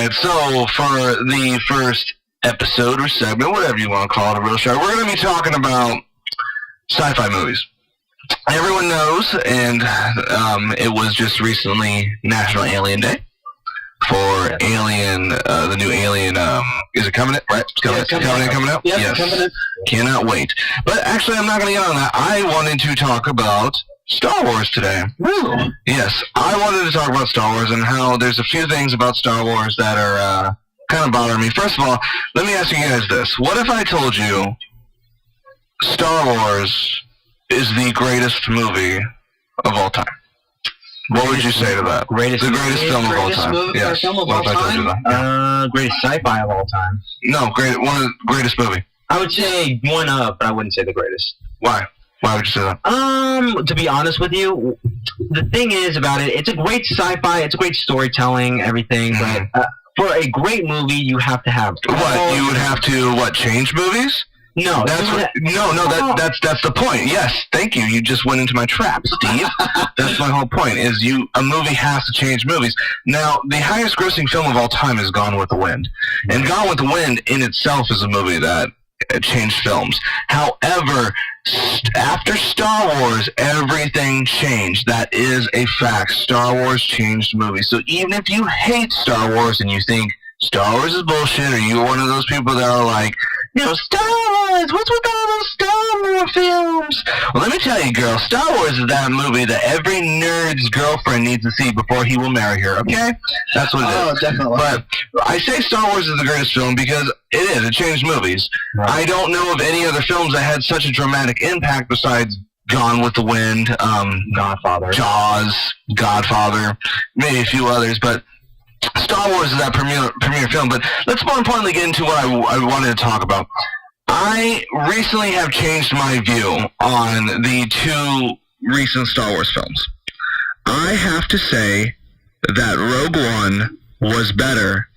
right. So for the first episode or segment, whatever you want to call it, a real show, we're going to be talking about sci-fi movies. Everyone knows, and it was just recently National Alien Day for Alien, the new Alien. Is it Covenant? Right? Covenant coming out? Yeah, yes. Covenant. Cannot wait. But actually, I'm not going to get on that. I wanted to talk about Star Wars today. Really? Yes, I wanted to talk about Star Wars and how there's a few things about Star Wars that are kind of bothering me. First of all, let me ask you guys this. What if I told you Star Wars is the greatest movie of all time? What would you say to that? The greatest film of all time. Yes. Film of all time? Greatest sci-fi of all time. No, one of the greatest movie. I would say one of, but I wouldn't say the greatest. Why? Why would you say that? To be honest with you, the thing is about it, it's a great sci-fi, it's a great storytelling, everything, but for a great movie, you have to have... What? You would have to, change movies? No. That's the point. Yes, thank you. You just went into my trap, Steve. That's my whole point, is a movie has to change movies. Now, the highest grossing film of all time is Gone with the Wind. And Gone with the Wind in itself is a movie that changed films. However, after Star Wars, everything changed. That is a fact. Star Wars changed movies. So even if you hate Star Wars and you think Star Wars is bullshit, or you're one of those people that are like, Star Wars, what's with all those Star Wars films? Well, let me tell you, girl, Star Wars is that movie that every nerd's girlfriend needs to see before he will marry her, okay? That's what it is. Oh, definitely. But I say Star Wars is the greatest film because it changed movies. Right. I don't know of any other films that had such a dramatic impact besides Gone with the Wind, Godfather, Jaws, Godfather, maybe a few others, but Star Wars is that premier film. But let's more importantly get into what I wanted to talk about. I recently have changed my view on the two recent Star Wars films. I have to say that Rogue One was better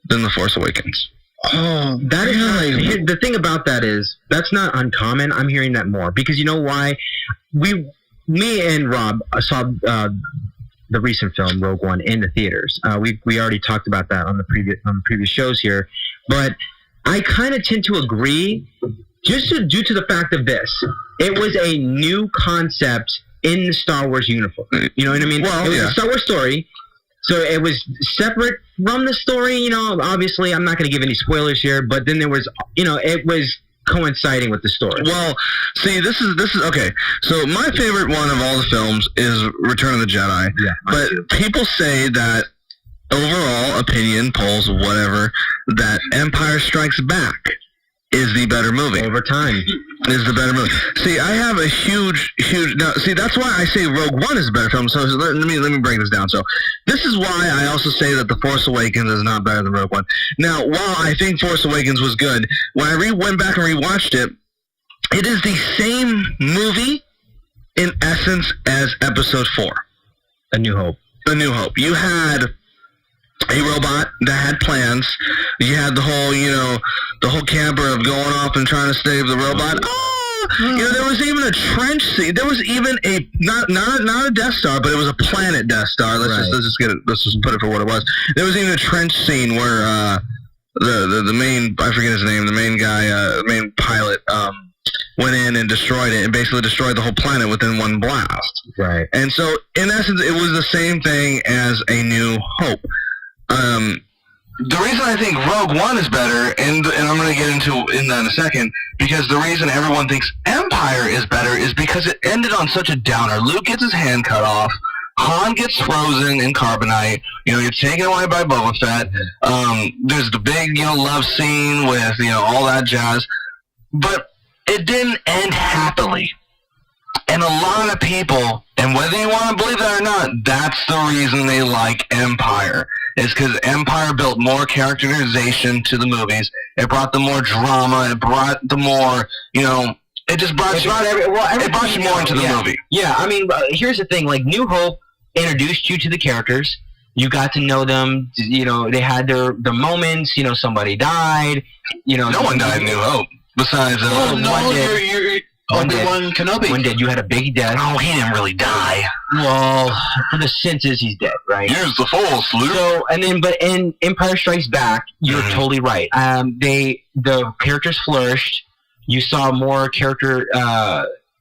than The Force Awakens. Oh, that is not, the thing about that is that's not uncommon. I'm hearing that more because you know why? Me and Rob saw the recent film Rogue One in the theaters. We already talked about that on the previous shows here, but I kind of tend to agree just due to the fact of this. It was a new concept in the Star Wars universe. You know what I mean? Well, it was a Star Wars story. So it was separate from the story, obviously I'm not going to give any spoilers here, but then there was, it was coinciding with the story. Well, see, this is okay. So my favorite one of all the films is Return of the Jedi. Yeah, but people say that overall opinion polls, whatever, that Empire Strikes Back is the better movie. Over time. Is the better movie. See, I have a huge... Now, see, that's why I say Rogue One is a better film. So let me break this down. So this is why I also say that The Force Awakens is not better than Rogue One. Now, while I think Force Awakens was good, when I went back and rewatched it, it is the same movie in essence as Episode 4. A New Hope. A New Hope. You had a robot that had plans. You had the whole, the whole camper of going off and trying to save the robot. There was even a trench scene. There was even a not a Death Star, but it was a planet Death Star. Let's just put it for what it was. There was even a trench scene where the main, I forget his name, the main guy, the main pilot, went in and destroyed it and basically destroyed the whole planet within one blast. Right. And so, in essence, it was the same thing as A New Hope. The reason I think Rogue One is better, and I'm going to get into that in a second, because the reason everyone thinks Empire is better is because it ended on such a downer. Luke gets his hand cut off. Han gets frozen in carbonite. You're taken away by Boba Fett. There's the big, love scene with, all that jazz. But it didn't end happily. And a lot of people, and whether you want to believe that or not, that's the reason they like Empire. Is because Empire built more characterization to the movies. It brought them more drama. It brought the more, it just brought it brought you more into the movie. Yeah, I mean, here's the thing. Like, New Hope introduced you to the characters. You got to know them. They had their moments. Somebody died. No one died in New Hope. Besides, Obi-Wan Kenobi. One dead. You had a big death. Oh, he didn't really die. Well, for the senses, he's dead, right? Here's the Force, Luke. So, but in Empire Strikes Back, you're totally right. The characters flourished. You saw more character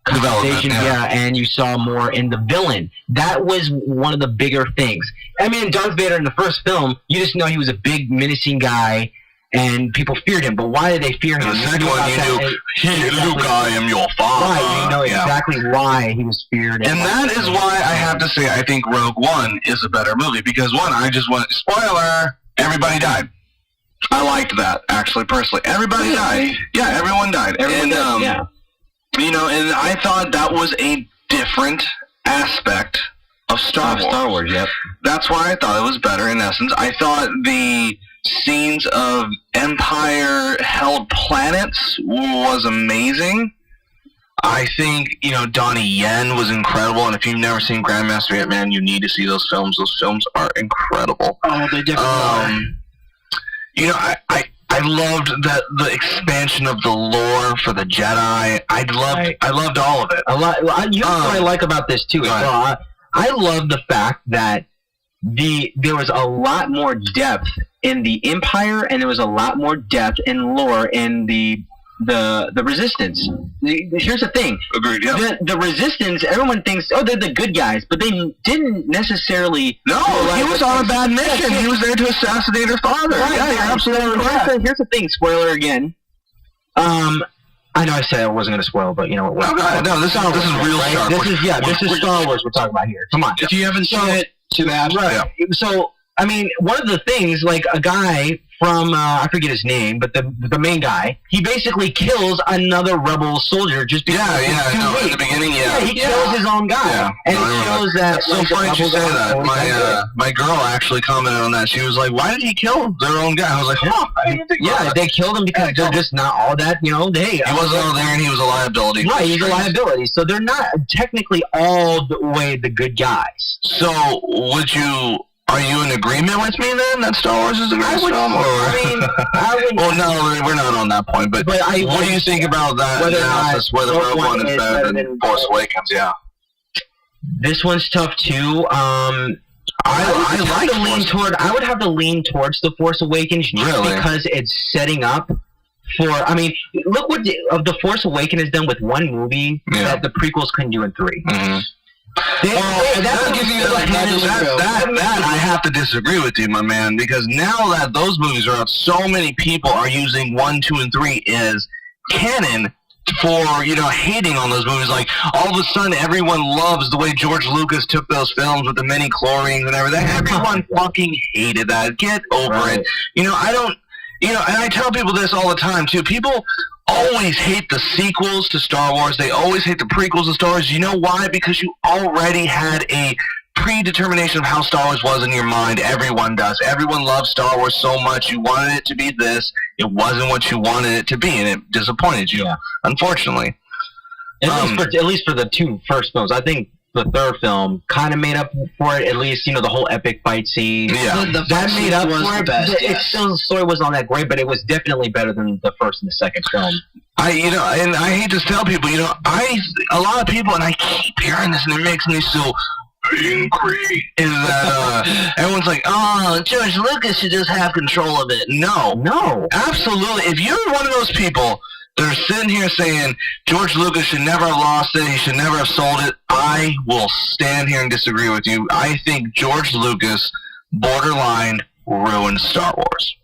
customization, and you saw more in the villain. That was one of the bigger things. I mean, Darth Vader in the first film, you just know he was a big, menacing guy, and people feared him. But why did they fear him? In the second one, you knew, Luke, I am your father. Right, you know exactly why he was feared. And that is why I have to say I think Rogue One is a better movie. Because, one, I just want... Spoiler! Everybody died. I liked that, actually, personally. Everybody died. Yeah, everyone died. Everyone died, You know, and I thought that was a different aspect of Star Wars. Star Wars, yep. That's why I thought it was better in essence. I thought the scenes of Empire-held planets was amazing. I think, you know, Donnie Yen was incredible, and if you've never seen Grandmaster yet, man, you need to see those films. Those films are incredible. Oh, they definitely are. You know, I loved that the expansion of the lore for the Jedi. I loved all of it. You know what I like about this too? Well, I love the fact that there was a lot more depth in the Empire, and there was a lot more depth in lore in the Resistance. Here's the thing. Agreed. Yeah. The Resistance. Everyone thinks, oh, they're the good guys, but they didn't necessarily. No, he was on a bad mission. He was there to assassinate her father. Right, yeah, you're absolutely right. Here's the thing. Spoiler again. I know I said I wasn't going to spoil, but you know what? No, this is real sharp. This is Star Wars we're talking about here. Come on. If you haven't seen it, too bad. Right. Yeah. So, I mean, one of the things, like a guy from, I forget his name, but the main guy, he basically kills another rebel soldier just because in the beginning, he kills his own guy. Yeah. And it shows that... That's so funny you say that. My girl actually commented on that. She was like, why did he kill their own guy? I was like, I didn't think about that. They killed him because they're just not all that, you know, hey... He wasn't all there and he was a liability. Right, he's a liability. So they're not technically all the way the good guys. So, are you in agreement with me then that Star Wars is a great film? Well, no, we're not on that point. But what do you think about that analysis? Whether Rogue One is better than Force Awakens? Yeah. This one's tough too. I would have to lean towards the Force Awakens just because it's setting up for. I mean, look what the Force Awakens has done with one movie that the prequels couldn't do in 3. Mm-hmm. That I have to disagree with you, my man, because now that those movies are out, so many people are using 1, 2, and 3 as canon for, you know, hating on those movies. Like, all of a sudden, everyone loves the way George Lucas took those films with the mini-chlorines and everything. Everyone fucking hated that. Get over it. You know, and I tell people this all the time, too. People always hate the sequels to Star Wars. They always hate the prequels to Star Wars. You know why? Because you already had a predetermination of how Star Wars was in your mind. Everyone does. Everyone loves Star Wars so much. You wanted it to be this. It wasn't what you wanted it to be, and it disappointed you, unfortunately. At least for the 2 first films. I think the third film kind of made up for it. At least, you know, the whole epic fight scene. Yeah, that made up for it. Still, the story wasn't all that great, but it was definitely better than the first and the second film. And I hate to tell people, you know, a lot of people, and I keep hearing this, and it makes me so angry, is that everyone's like, oh, George Lucas should just have control of it. No, absolutely. If you're one of those people that are sitting here saying George Lucas should never have lost it, he should never have sold it, I will stand here and disagree with you. I think George Lucas borderline ruined Star Wars.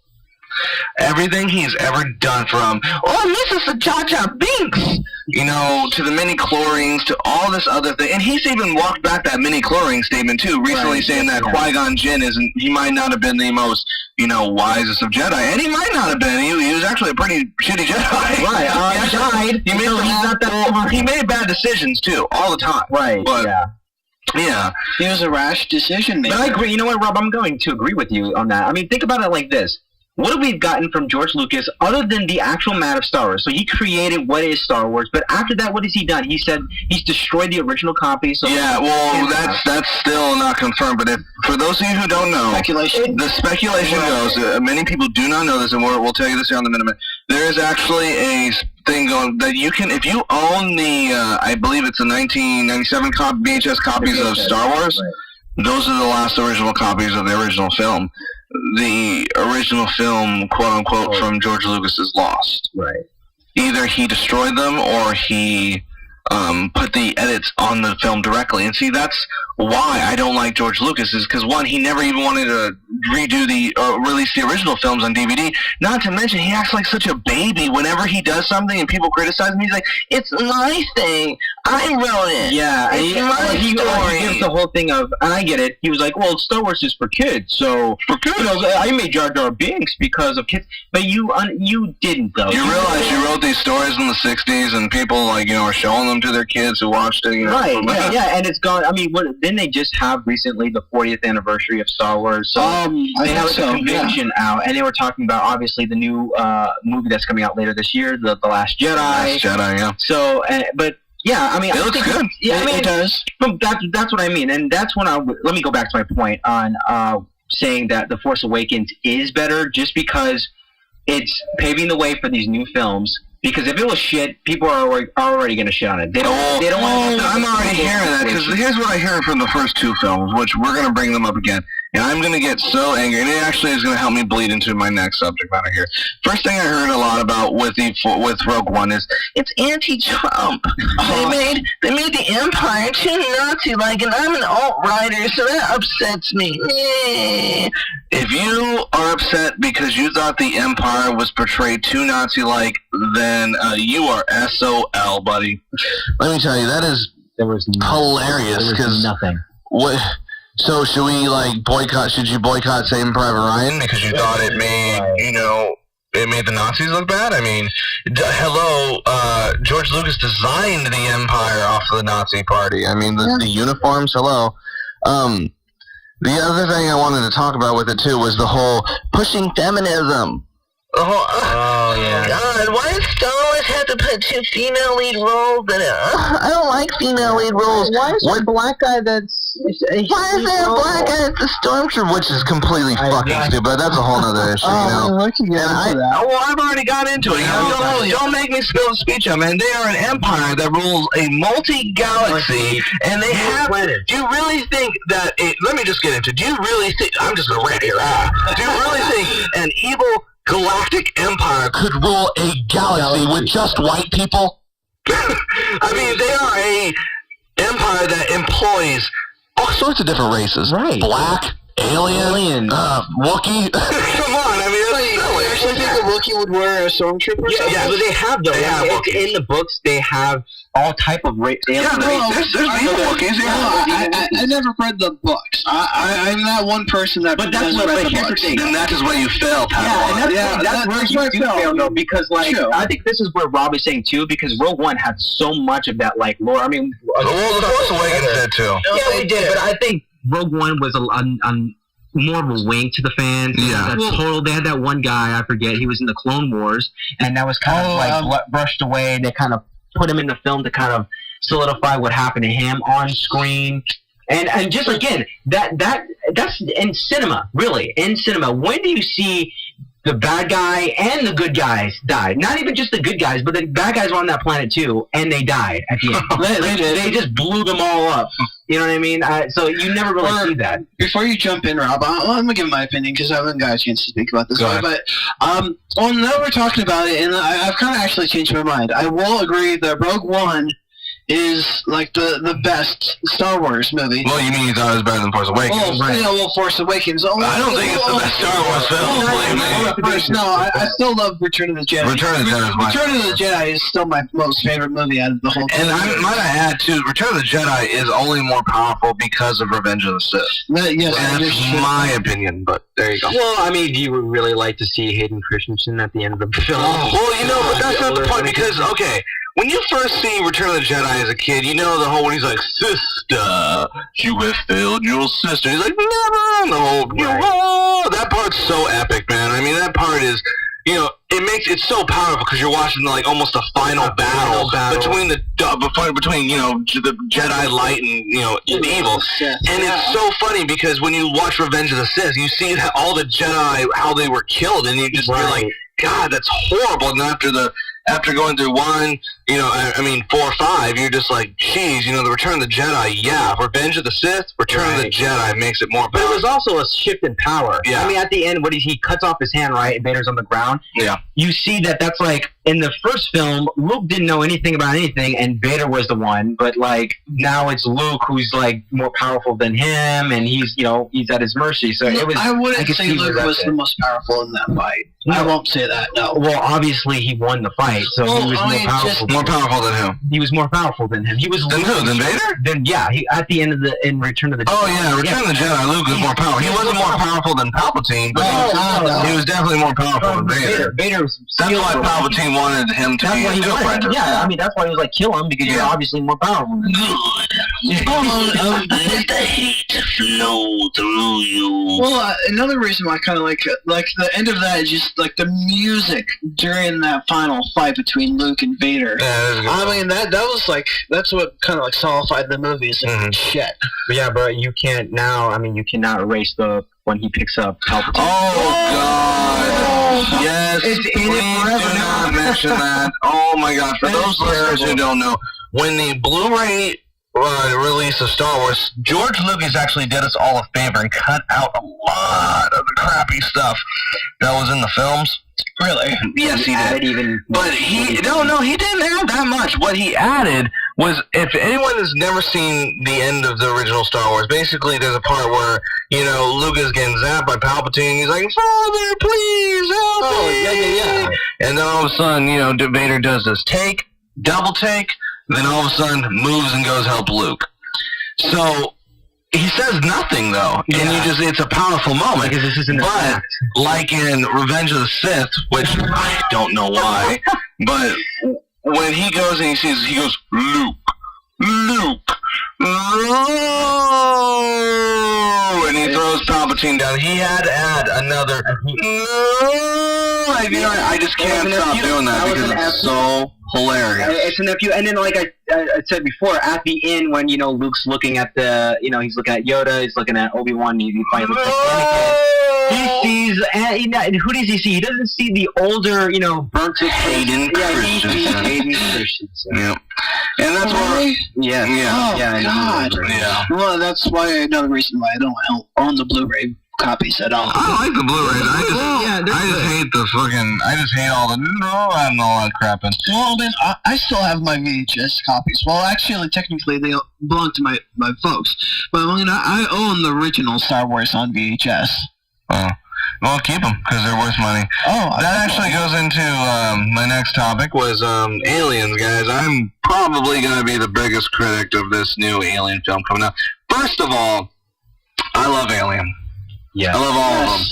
Everything he's ever done, from Mrs. Jar Jar Binks, you know, to the mini-chlorines, to all this other thing. And he's even walked back that mini-chlorine statement, too, recently, saying that Qui-Gon Jinn he might not have been the most, you know, wisest of Jedi. And he might not have been. He was actually a pretty shitty Jedi. Right. He made bad decisions, too, all the time. Right, but, yeah. He was a rash decision maker. But I agree. You know what, Rob? I'm going to agree with you on that. I mean, think about it like this. What have we gotten from George Lucas other than the actual matter of Star Wars? So he created what is Star Wars, but after that, what has he done? He said he's destroyed the original copy. So that's still not confirmed. But for those of you who don't know, the speculation goes. Many people do not know this, and we'll tell you this here on the minute. There is actually a thing going that you can, if you own the, I believe it's the 1997 VHS copies of Star Wars. Right. Those are the last original copies of the original film. The original film, quote unquote, from George Lucas is lost. Right. Either he destroyed them or he put the edits on the film directly. And see, that's why I don't like George Lucas, is because, one, he never even wanted to redo release the original films on DVD. Not to mention, he acts like such a baby whenever he does something and people criticize him. He's like, it's my thing. I wrote it. Yeah, it's my story. He gives the whole thing of, and I get it. He was like, well, Star Wars is for kids, so for kids. You know, I made Jar Jar Binks because of kids, but you didn't though. You realize you wrote these stories in the '60s, and people are showing them to their kids who watched it. Right? Yeah, and it's gone. I mean, didn't they just have recently the 40th anniversary of Star Wars? So they have a convention out, and they were talking about obviously the new movie that's coming out later this year, the Last Jedi. Last Jedi, yeah. So, but. Yeah, I mean, it looks good. Yeah, I mean, it does. That's what I mean, and that's when let me go back to my point on saying that The Force Awakens is better, just because it's paving the way for these new films. Because if it was shit, people are already going to shit on it. They don't want to. I'm already hearing that, because here's what I hear from the first two films, which we're going to bring them up again. And I'm going to get so angry, and it actually is going to help me bleed into my next subject matter here. First thing I heard a lot about with Rogue One is it's anti-Trump. They made the Empire too Nazi-like, and I'm an alt-righter, so that upsets me. If you are upset because you thought the Empire was portrayed too Nazi-like, then you are SOL, buddy. Let me tell you, that is hilarious. There was nothing. What? So should we boycott? Should you boycott Saving Private Ryan because you thought it made it made the Nazis look bad? I mean, hello, George Lucas designed the Empire off of the Nazi Party. I mean, the uniforms. Hello. The other thing I wanted to talk about with it too was the whole pushing feminism. Oh yeah. God, why does Star Wars have to put two female lead roles in it? I don't like female lead roles. Why is there a black guy that's... Why is there a black guy that's the Stormtrooper? Which is completely fucking stupid, but that's a whole other issue, I've already got into it. Don't make me spill the speech on, man. They are an empire that rules a multi-galaxy, and they have... Do you really think that... let me just get into it. Do you really think... I'm just going to rant here. Do you really think an evil... galactic empire could rule a galaxy with just white people? I mean, they are a empire that employs all sorts of different races. Right. Black, alien, Wookiee. Come on, I mean, that's silly. You actually think a Wookiee would wear a stormtrooper? Yeah, but they have, though. They have in the books, they have all type of race. Yeah, there's evil Wookiees. I never read the books. I'm that one person that. But that's what. But here's the thing. Then that is where you fail. That's where you do fail, though, because I think this is where Rob is saying too, because Rogue One had so much of that lore. I mean, well, The Force Awakens did too. Yeah, they did, but I think Rogue One was more of a wink to the fans. Yeah. They had that one guy, I forget, he was in the Clone Wars, and that was kind of brushed away. They kind of put him in the film to kind of solidify what happened to him on screen. And just again, that's in cinema, really. In cinema. When do you see the bad guy and the good guys die? Not even just the good guys, but the bad guys were on that planet too, and they died at the end. They just blew them all up. You know what I mean? So you never really see that. Before you jump in, Rob, I'm going to give my opinion because I haven't got a chance to speak about this. But well, now we're talking about it, and I've kind of actually changed my mind. I will agree that Rogue One is like the best Star Wars movie. Well, you mean you thought it was better than Force Awakens? Well, Force Awakens. I don't think it's the best Star Wars film. I still love Return of the Jedi. Return of the Jedi is still my most favorite movie out of the whole thing. And I might add, too, Return of the Jedi is only more powerful because of Revenge of the Sith. Yes, that's my opinion, but there you go. Well, I mean, do you really like to see Hayden Christensen at the end of the film? Well, but that's not the point, because, okay, when you first see Return of the Jedi as a kid, you know the whole when he's like, sister, you have failed your sister. He's like, never, no. That part's so epic, man. I mean, that part is, it's so powerful because you're watching like almost a final battle between the Jedi light and evil, and it's so funny because when you watch Revenge of the Sith, you see all the Jedi how they were killed, and you're like, God, that's horrible. And after the after going through 1, you know, I mean 4 or 5, you're just like, geez, you know, the Return of the Jedi, yeah, Revenge of the Sith, Return of the Jedi makes it more. But it was also a shift in power. Yeah. I mean, at the end, when he cuts off his hand, right, and Vader's on the ground. Yeah. You see that's like in the first film, Luke didn't know anything about anything, and Vader was the one. But like now, it's Luke who's like more powerful than him, and he's at his mercy. So it was. I wouldn't say Luke was the most powerful in that fight. No. I won't say that. No. Well, obviously he won the fight, so he was more powerful. More powerful than who? He was more powerful than him. He was. Than who? Than Vader? Then yeah, in Return of the Jedi. Oh yeah, Return of the Jedi. Luke was more powerful. He wasn't more powerful than Palpatine, but he was definitely more powerful than Vader. That's why Palpatine wanted him to be a Steel Fighter. Yeah, I mean that's why he was like, kill him because you're obviously more powerful. Good. Let the hate flow through you. Well, another reason why I kind of like the end of that is just like the music during that final fight between Luke and Vader. Yeah, I mean that's what kind of like solidified the movie. It's like shit. Yeah, but you can't now. I mean, you cannot erase when he picks up Palpatine. Oh God! Yes, it's in it forever. Do not mention that. Oh my God! For those listeners who don't know, when the Blu-ray release of Star Wars, George Lucas actually did us all a favor and cut out a lot of the crappy stuff that was in the films. Really? Yes, he did. But he didn't add that much. What he added was, if anyone has never seen the end of the original Star Wars, basically there's a part where, you know, Luke is getting zapped by Palpatine. He's like, Father, please help me. Yeah. And then all of a sudden, you know, Vader does this double take, then all of a sudden moves and goes help Luke. So he says nothing though, and it's a powerful moment. Because this isn't but like in Revenge of the Sith, which I don't know why, but when he goes and he goes, Luke, no, and he throws Palpatine down. He had to add another no. I just can't stop doing that because it's so hilarious. It's an FU, and then like I said before, at the end when Luke's looking at he's looking at Yoda, he's looking at Obi-Wan, he finally looks at Anakin. He sees, who does he see? He doesn't see the older, burnt Hayden Christensen. Hayden Christensen. Yeah. And that's why. Yeah. Oh, God. Yeah. Well, that's why another reason why I don't own the Blu-ray copies at all. I like the Blu-rays. I just hate all the and all that crap. Well, then I still have my VHS copies. Well, actually, technically, they belong to my folks. But I own the original Star Wars on VHS. Oh. Well, keep them, because they're worth money. Oh, that actually goes into my next topic, was Aliens, guys. I'm probably going to be the biggest critic of this new Alien film coming out. First of all, I love Alien. Yeah. I love all of them.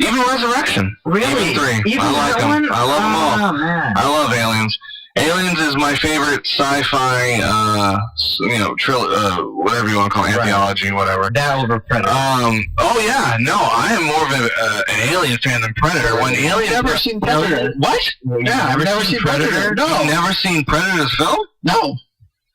Even Resurrection. Really? Even 3. I like them. I love them all. Oh, man. I love Aliens. Aliens is my favorite sci-fi, whatever you want to call it, anthology, whatever. That over Predator. Oh yeah, no, I am more of an Alien fan than Predator. When Alien, never seen Predator. What? Yeah, I've never seen Predator. No, you've never seen Predator's film? No.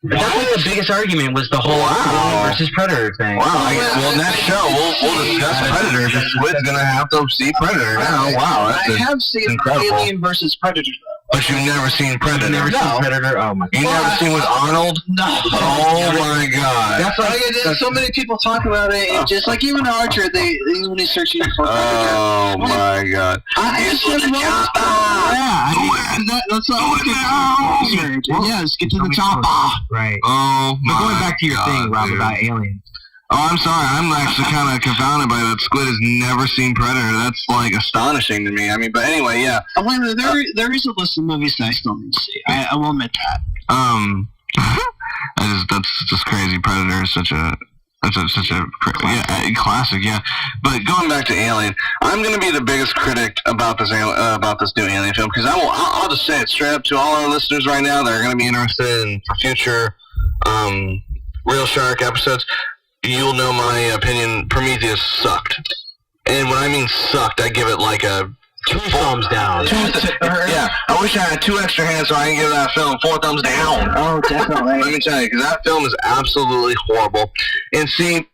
That's like the biggest argument was the whole Alien versus Predator thing. Wow. Well, next show we'll discuss Predator. Squid's gonna have to see Predator now. Wow, I have seen incredible. Alien versus Predator. But you've never seen Predator. You've never seen Predator? Oh my God. You've never seen with Arnold? No. Oh my God. That's like so many people talk about it, and just like even Archer, they when he's searching for Predator. Oh my God. That's what Yes, get to the chopper. Right. Oh my God. But going back to your thing, Rob, about Aliens. Oh, I'm sorry. I'm actually kind of confounded by that. Squid has never seen Predator. That's like astonishing to me. I mean, but anyway, yeah. There is a list of movies that I still need to see. I will admit that. That's just crazy. Predator is such a classic, yeah. But going back to Alien, I'm going to be the biggest critic about this new Alien film, because I'll just say it straight up to all our listeners right now that are going to be interested in future Real Shark episodes. You'll know my opinion. Prometheus sucked. And when I mean sucked, I give it like a 2 thumbs down. Yeah, I wish I had 2 extra hands so I can give that film 4 thumbs down. Oh, definitely. Let me tell you, because that film is absolutely horrible. And see,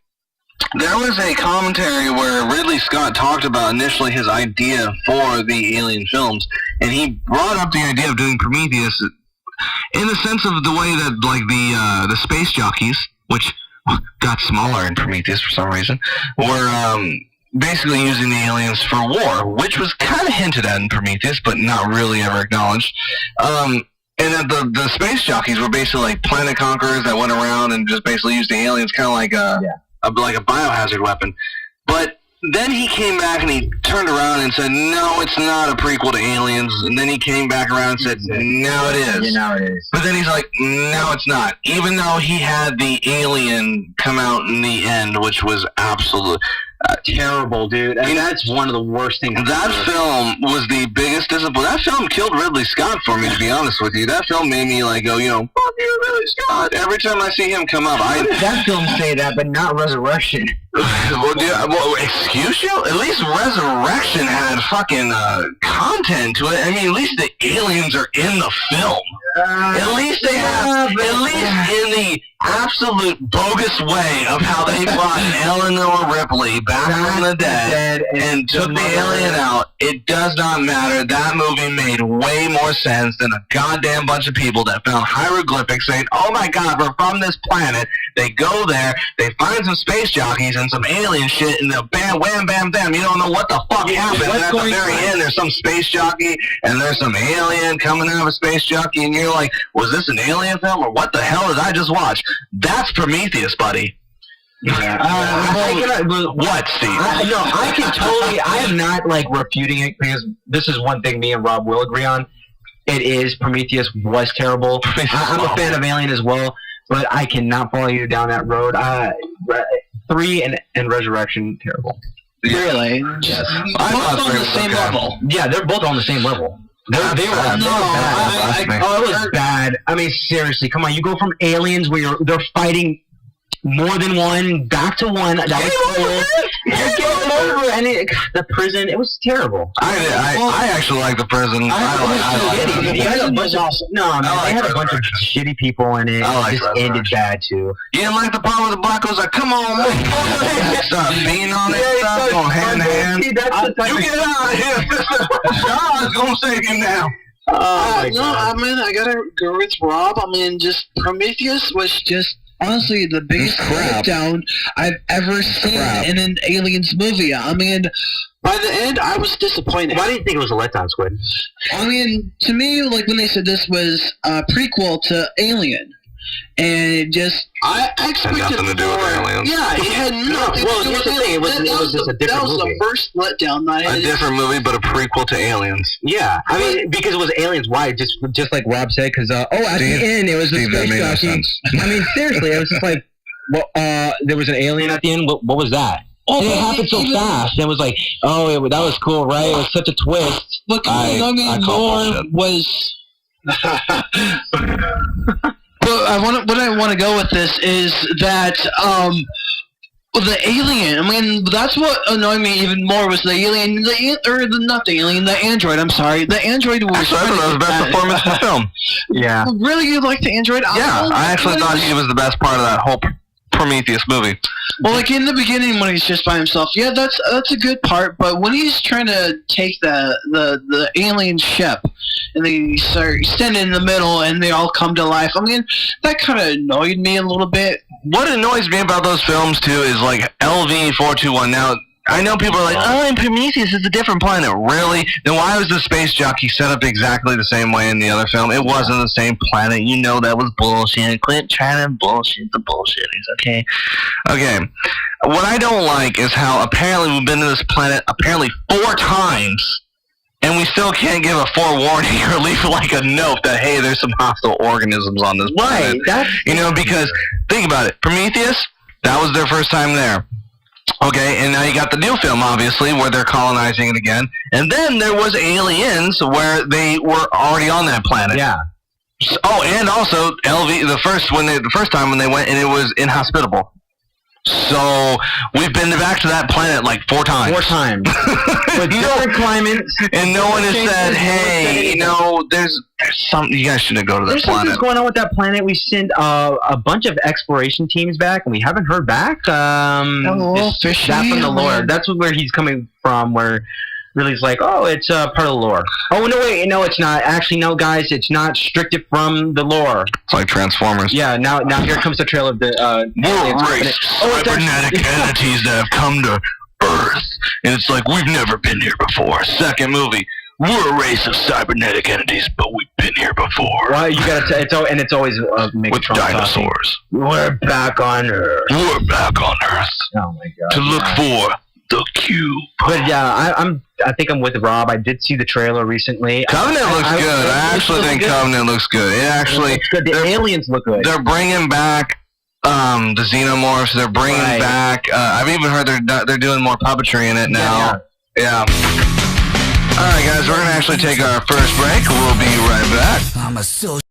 there was a commentary where Ridley Scott talked about initially his idea for the Alien films, and he brought up the idea of doing Prometheus in the sense of the way that, like, the space jockeys, which got smaller in Prometheus for some reason, were basically using the aliens for war, which was kind of hinted at in Prometheus, but not really ever acknowledged. And that the space jockeys were basically like planet conquerors that went around and just basically used the aliens kind of like a biohazard weapon. But then he came back and he turned around and said, no, it's not a prequel to Aliens. And then he came back around and said, no, it is. Yeah, now it is. But then he's like, no, it's not. Even though he had the alien come out in the end, which was absolute terrible, dude. And that's one of the worst things. That film was the biggest disappointment. That film killed Ridley Scott for me, to be honest with you. That film made me like go, fuck you, Ridley Scott. Every time I see him come up, that film say that, but not Resurrection. Well, excuse you? At least Resurrection had fucking content to it. I mean, at least the aliens are in the film. At least they have, at least in the absolute bogus way of how they brought Eleanor Ripley back from the dead and took the alien out. It does not matter. That movie made way more sense than a goddamn bunch of people that found hieroglyphics saying, oh my god, we're from this planet. They go there, they find some space jockeys and some alien shit, and they'll bam, wham, bam, bam. You don't know what the fuck happened. And at the very end, there's some space jockey, and there's some alien coming out of a space jockey, and you're like, was this an alien film, or what the hell did I just watch? That's Prometheus, buddy. Yeah. What, Steve? I can totally. I am not like refuting it, because this is one thing me and Rob will agree on. It is Prometheus was terrible. I'm a fan of Alien as well, but I cannot follow you down that road. 3 and Resurrection, terrible. Really? Yes. Both on the same level. Yeah, they're both on the same level. They were bad. It was bad. I mean, seriously, come on. You go from aliens where they're fighting more than one back to one. That was cool. You're getting over, and the prison. It was terrible. I actually like the prison. They had a bunch of shitty people in it. It just ended bad too. You didn't like the part where the black was like, "Come on, man, start beating on it, stuff, going hand in hand." You get out of here. Sean's gonna save you now. I mean, I gotta go with Rob. I mean, just Prometheus was just honestly the biggest letdown I've ever seen in an Aliens movie. I mean, by the end, I was disappointed. Why do you think it was a letdown, Squid? I mean, to me, like when they said this was a prequel to Alien, and it just I expected nothing to do with Aliens. Yeah, it had nothing. Well, here's the thing: it was just a different movie. That was the first letdown that I had. A different movie, but a prequel to Aliens. Yeah, I mean, because it was Aliens. Why? Just like Rob said, because at the end it was the space jockey. I mean, seriously, it was just like, there was an alien at the end. What was that? Oh, it happened so fast. It was like, that was cool, right? It was such a twist. Look, more was. But what I want to go with this is that the alien. I mean, that's what annoyed me even more was the alien, not the alien, the android. I'm sorry, the android was. Actually, I thought that was the best performance in the film. Yeah. Really, you liked the android? Yeah, I actually thought he was the best part of that whole Prometheus movie. Well, like in the beginning when he's just by himself, yeah, that's a good part. But when he's trying to take the alien ship and they start standing in the middle and they all come to life, I mean, that kind of annoyed me a little bit. What annoys me about those films too is like LV-421. Now, I know people are like, in Prometheus, it's a different planet. Really? Then why was the space jockey set up exactly the same way in the other film? It wasn't the same planet. You know that was bullshit. Quit trying to bullshit the bullshitters, okay? Okay. What I don't like is how apparently we've been to this planet 4 times, and we still can't give a forewarning or leave like a note that, hey, there's some hostile organisms on this planet. Right. Because think about it. Prometheus, that was their first time there. Okay, and now you got the new film, obviously, where they're colonizing it again. And then there was Aliens, where they were already on that planet. Yeah. And also LV, the first time when they went, and it was inhospitable. So we've been back to that planet like 4 times. 4 times. With different climates. And no one has said, hey, there's something, you guys shouldn't go to that There's planet. something going on with that planet. We sent a bunch of exploration teams back, and we haven't heard back. Fishy. That from the lore. That's where he's coming from, where Ridley's like, oh, it's part of the lore. Oh, no, wait, no, it's not. Actually, no, guys, it's not stricted from the lore. It's like Transformers. Yeah, now here comes the trail of the... We're a race of cybernetic entities that have come to Earth. And it's like, we've never been here before. Second movie, we're a race of cybernetic entities, but we've been here before. Well, you gotta it's always with dinosaurs. We're back on Earth. We're back on Earth. Oh my god. To look for the cube. But yeah, I think I'm with Rob. I did see the trailer recently. Covenant looks good. I actually think Covenant looks good. It actually looks good. The aliens look good. They're bringing back the xenomorphs. They're bringing back. I've even heard they're doing more puppetry in it now. Yeah. All right, guys, we're gonna actually take our first break. We'll be right back.